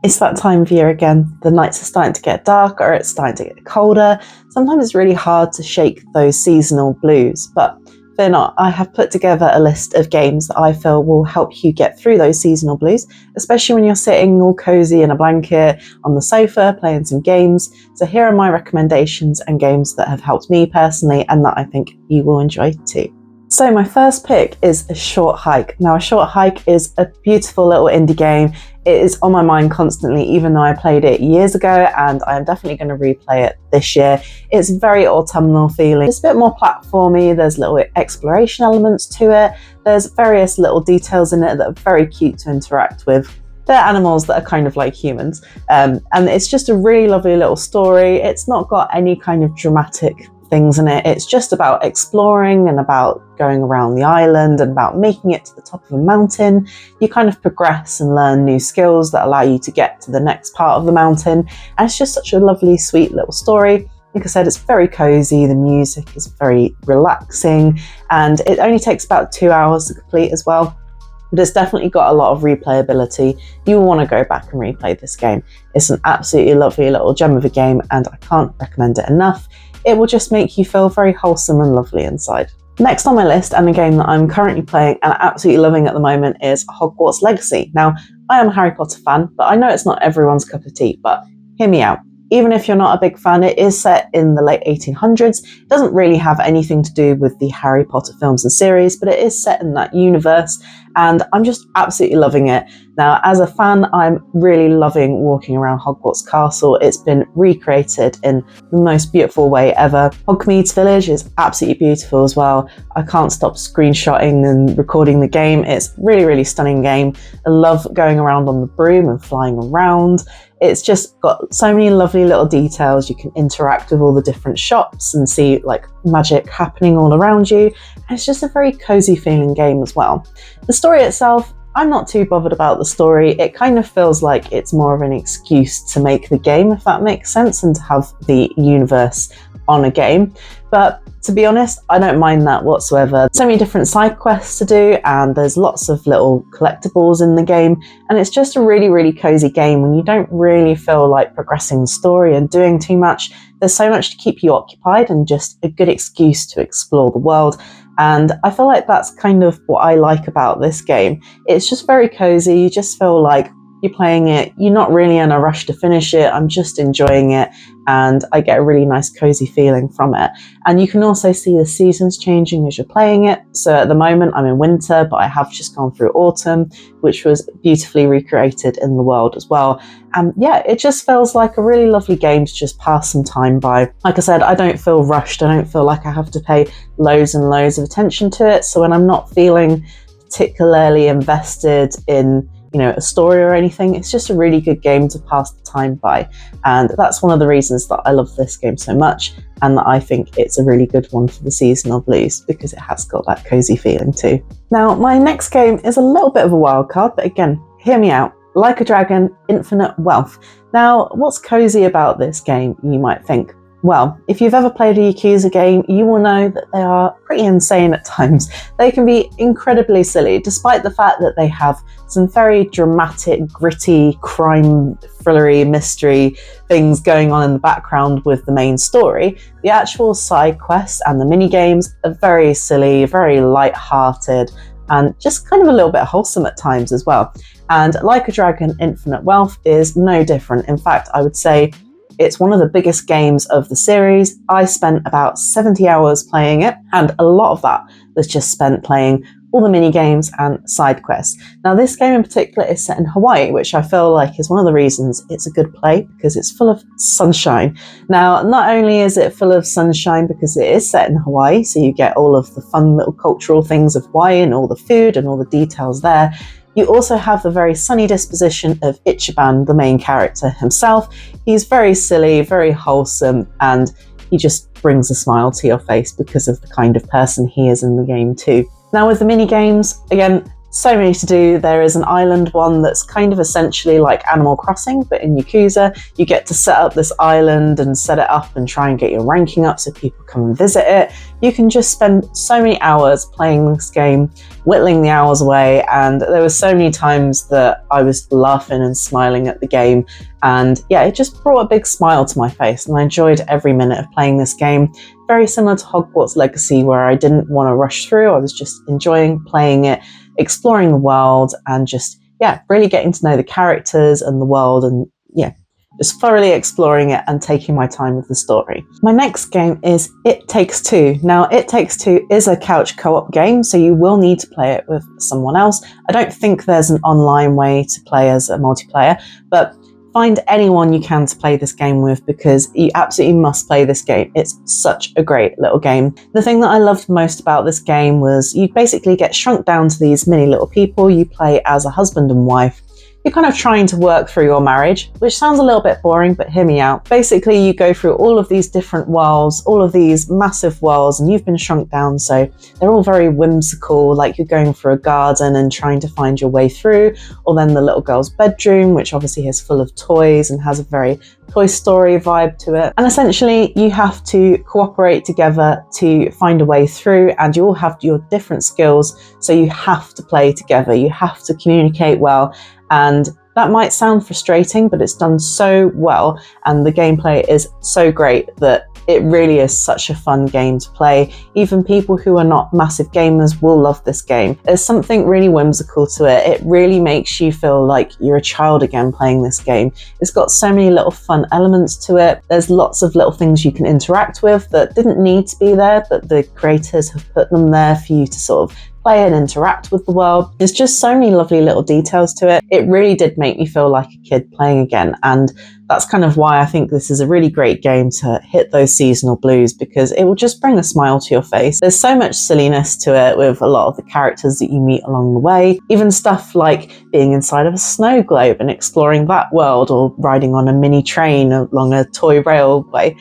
It's that time of year again. The nights are starting to get darker, it's starting to get colder. Sometimes it's really hard to shake those seasonal blues, but fear not, I have put together a list of games that I feel will help you get through those seasonal blues, especially when you're sitting all cozy in a blanket on the sofa playing some games. So here are my recommendations and games that have helped me personally and that I think you will enjoy too. So my first pick is A Short Hike. Now, A Short Hike is a beautiful little indie game. It is on my mind constantly, even though I played it years ago, and I am definitely going to replay it this year. It's very autumnal feeling. It's a bit more platformy. There's little exploration elements to it. There's various little details in it that are very cute to interact with. They're animals that are kind of like humans. And it's just a really lovely little story. It's not got any kind of dramatic things in it. It's just about exploring and about going around the island and about making it to the top of a mountain. You kind of progress and learn new skills that allow you to get to the next part of the mountain. And it's just such a lovely, sweet little story. Like I said, it's very cozy. The music is very relaxing and it only takes about 2 hours to complete as well. But it's definitely got a lot of replayability. You will want to go back and replay this game. It's an absolutely lovely little gem of a game and I can't recommend it enough. It will just make you feel very wholesome and lovely inside. Next on my list, and a game that I'm currently playing and absolutely loving at the moment, is Hogwarts Legacy. Now, I am a Harry Potter fan, but I know it's not everyone's cup of tea, but hear me out. Even if you're not a big fan, it is set in the late 1800s. It doesn't really have anything to do with the Harry Potter films and series, but it is set in that universe, and I'm just absolutely loving it. Now, as a fan, I'm really loving walking around Hogwarts Castle. It's been recreated in the most beautiful way ever. Hogsmeade's Village is absolutely beautiful as well. I can't stop screenshotting and recording the game. It's really, really stunning game. I love going around on the broom and flying around. It's just got so many lovely little details. You can interact with all the different shops and see like magic happening all around you. And it's just a very cozy feeling game as well. The story itself, I'm not too bothered about the story. It kind of feels like it's more of an excuse to make the game, if that makes sense, and to have the universe on a game. But to be honest, I don't mind that whatsoever. So many different side quests to do and there's lots of little collectibles in the game, and it's just a really, really cozy game when you don't really feel like progressing the story and doing too much. There's so much to keep you occupied and just a good excuse to explore the world. And I feel like that's kind of what I like about this game. It's just very cozy. You just feel like you're playing it. You're not really in a rush to finish it. I'm just enjoying it. And I get a really nice cozy feeling from it. And you can also see the seasons changing as you're playing it. So at the moment I'm in winter, but I have just gone through autumn, which was beautifully recreated in the world as well. And yeah, it just feels like a really lovely game to just pass some time by. Like I said, I don't feel rushed. I don't feel like I have to pay loads and loads of attention to it. So when I'm not feeling particularly invested in a story or anything, it's just a really good game to pass the time by. And that's one of the reasons that I love this game so much, and that I think it's a really good one for the seasonal blues, because it has got that cozy feeling too. Now, my next game is a little bit of a wild card, but again, hear me out. Like a Dragon, Infinite Wealth. Now, what's cozy about this game, you might think? Well, if you've ever played a Yakuza game, you will know that they are pretty insane at times. They can be incredibly silly, despite the fact that they have some very dramatic, gritty, crime, thrillery, mystery things going on in the background with the main story. The actual side quests and the mini games are very silly, very light-hearted, and just kind of a little bit wholesome at times as well. And Like a Dragon, Infinite Wealth is no different. In fact, I would say it's one of the biggest games of the series. I spent about 70 hours playing it, and a lot of that was just spent playing all the mini games and side quests. Now, this game in particular is set in Hawaii, which I feel like is one of the reasons it's a good play, because it's full of sunshine. Now, not only is it full of sunshine because it is set in Hawaii, so you get all of the fun little cultural things of Hawaii and all the food and all the details there, you also have the very sunny disposition of Ichiban, the main character himself. He's very silly, very wholesome, and he just brings a smile to your face because of the kind of person he is in the game too. Now with the mini games, again, so many to do. There is an island one that's kind of essentially like Animal Crossing, but in Yakuza. You get to set up this island and set it up and try and get your ranking up so people come and visit it. You can just spend so many hours playing this game, whittling the hours away, and there were so many times that I was laughing and smiling at the game, and yeah, it just brought a big smile to my face, and I enjoyed every minute of playing this game. Very similar to Hogwarts Legacy, where I didn't want to rush through. I was just enjoying playing it, exploring the world, and just, yeah, really getting to know the characters and the world, and yeah, just thoroughly exploring it and taking my time with the story. My next game is It Takes Two. Now, It Takes Two is a couch co-op game, so you will need to play it with someone else. I don't think there's an online way to play as a multiplayer, but find anyone you can to play this game with, because you absolutely must play this game. It's such a great little game. The thing that I loved most about this game was you basically get shrunk down to these mini little people. You play as a husband and wife. You're kind of trying to work through your marriage, which sounds a little bit boring, but hear me out. Basically, you go through all of these different worlds, all of these massive worlds, and you've been shrunk down, so they're all very whimsical, like you're going through a garden and trying to find your way through, or then the little girl's bedroom, which obviously is full of toys and has a very Toy Story vibe to it. And essentially, you have to cooperate together to find a way through, and you all have your different skills, so you have to play together, you have to communicate well. And that might sound frustrating, but it's done so well, and the gameplay is so great that it really is such a fun game to play. Even people who are not massive gamers will love this game. There's something really whimsical to it. It really makes you feel like you're a child again playing this game. It's got so many little fun elements to it. There's lots of little things you can interact with that didn't need to be there, but the creators have put them there for you to sort of play and interact with the world. There's just so many lovely little details to it. It really did make me feel like a kid playing again, and that's kind of why I think this is a really great game to hit those seasonal blues, because it will just bring a smile to your face. There's so much silliness to it with a lot of the characters that you meet along the way. Even stuff like being inside of a snow globe and exploring that world, or riding on a mini train along a toy railway.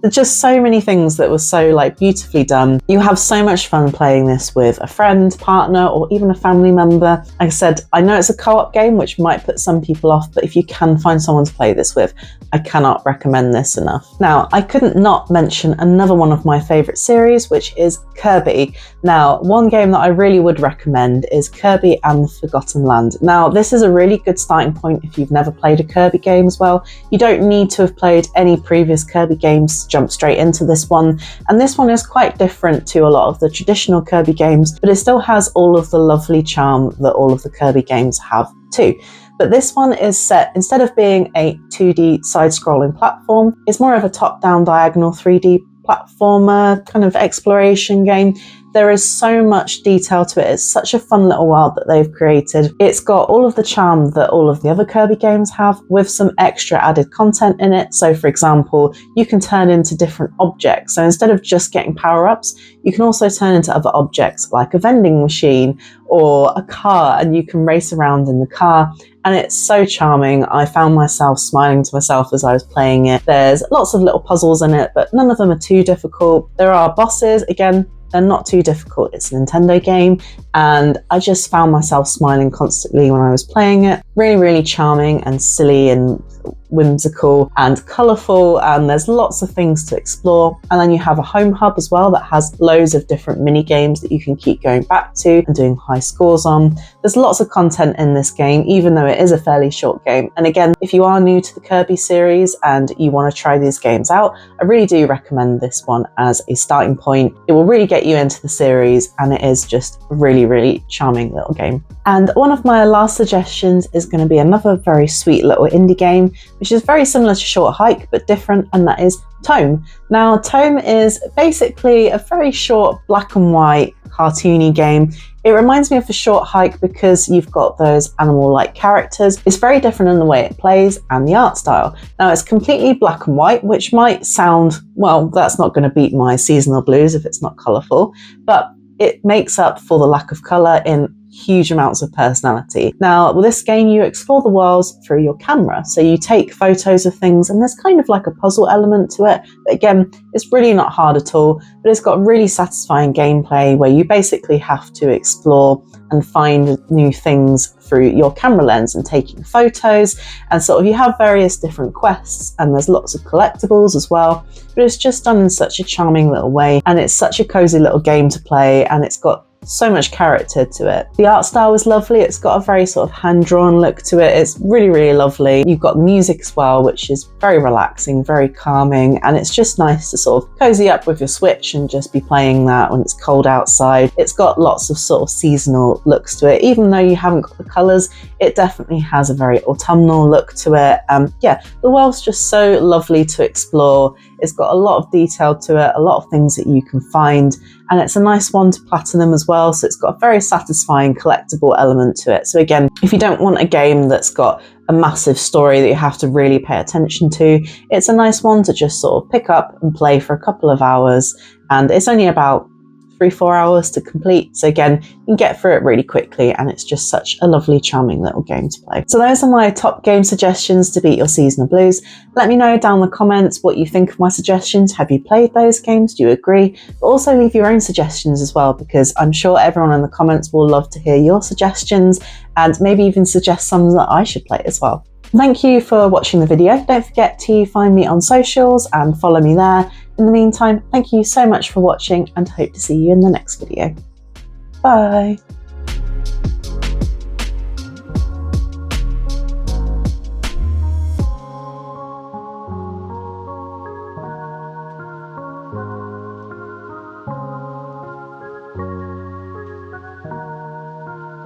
Just so many things that were so beautifully done. You have so much fun playing this with a friend, partner, or even a family member. Like I said, I know it's a co-op game, which might put some people off, but if you can find someone to play this with, I cannot recommend this enough. Now, I couldn't not mention another one of my favourite series, which is Kirby. Now, one game that I really would recommend is Kirby and the Forgotten Land. Now, this is a really good starting point if you've never played a Kirby game as well. You don't need to have played any previous Kirby games, jump straight into this one. And this one is quite different to a lot of the traditional Kirby games, but it still has all of the lovely charm that all of the Kirby games have too. But this one is set, instead of being a 2D side-scrolling platform, it's more of a top-down diagonal 3D platformer kind of exploration game. There is so much detail to it. It's such a fun little world that they've created. It's got all of the charm that all of the other Kirby games have, with some extra added content in it. So for example, you can turn into different objects. So instead of just getting power-ups, you can also turn into other objects like a vending machine or a car, and you can race around in the car. And it's so charming. I found myself smiling to myself as I was playing it. There's lots of little puzzles in it, but none of them are too difficult. There are bosses, again, they're not too difficult. It's a Nintendo game, and I just found myself smiling constantly when I was playing it. Really, really charming and silly and whimsical and colourful, and there's lots of things to explore. And then you have a home hub as well that has loads of different mini games that you can keep going back to and doing high scores on. There's lots of content in this game, even though it is a fairly short game. And again, if you are new to the Kirby series and you want to try these games out, I really do recommend this one as a starting point. It will really get you into the series, and it is just a really, really charming little game. And one of my last suggestions is going to be another very sweet little indie game, which is very similar to Short Hike but different, and that is TOEM. Now, TOEM is basically a very short black and white cartoony game. It reminds me of a Short Hike because you've got those animal-like characters. It's very different in the way it plays and the art style. Now, it's completely black and white, which might sound, well, that's not going to beat my seasonal blues if it's not colourful, but it makes up for the lack of colour in huge amounts of personality. Now, with this game, you explore the worlds through your camera. So you take photos of things, and there's kind of like a puzzle element to it. But again, it's really not hard at all, but it's got really satisfying gameplay where you basically have to explore and find new things through your camera lens and taking photos, and sort of you have various different quests, and there's lots of collectibles as well, but it's just done in such a charming little way, and it's such a cozy little game to play, and it's got so much character to it. The art style is lovely. It's got a very sort of hand-drawn look to it. It's really, really lovely. You've got the music as well, which is very relaxing, very calming, and it's just nice to sort of cozy up with your Switch and just be playing that when it's cold outside. It's got lots of sort of seasonal looks to it. Even though you haven't got the colours, it definitely has a very autumnal look to it. Yeah, the world's just so lovely to explore. It's got a lot of detail to it, a lot of things that you can find, and it's a nice one to platinum as well, so it's got a very satisfying collectible element to it. So again, if you don't want a game that's got a massive story that you have to really pay attention to, it's a nice one to just sort of pick up and play for a couple of hours, and it's only about 3-4 hours to complete. So again, you can get through it really quickly, and it's just such a lovely, charming little game to play. So those are my top game suggestions to beat your seasonal blues. Let me know down in the comments what you think of my suggestions. Have you played those games? Do you agree? But also leave your own suggestions as well, because I'm sure everyone in the comments will love to hear your suggestions, and maybe even suggest some that I should play as well. Thank you for watching the video. Don't forget to find me on socials and follow me there. In the meantime, thank you so much for watching, and hope to see you in the next video. Bye.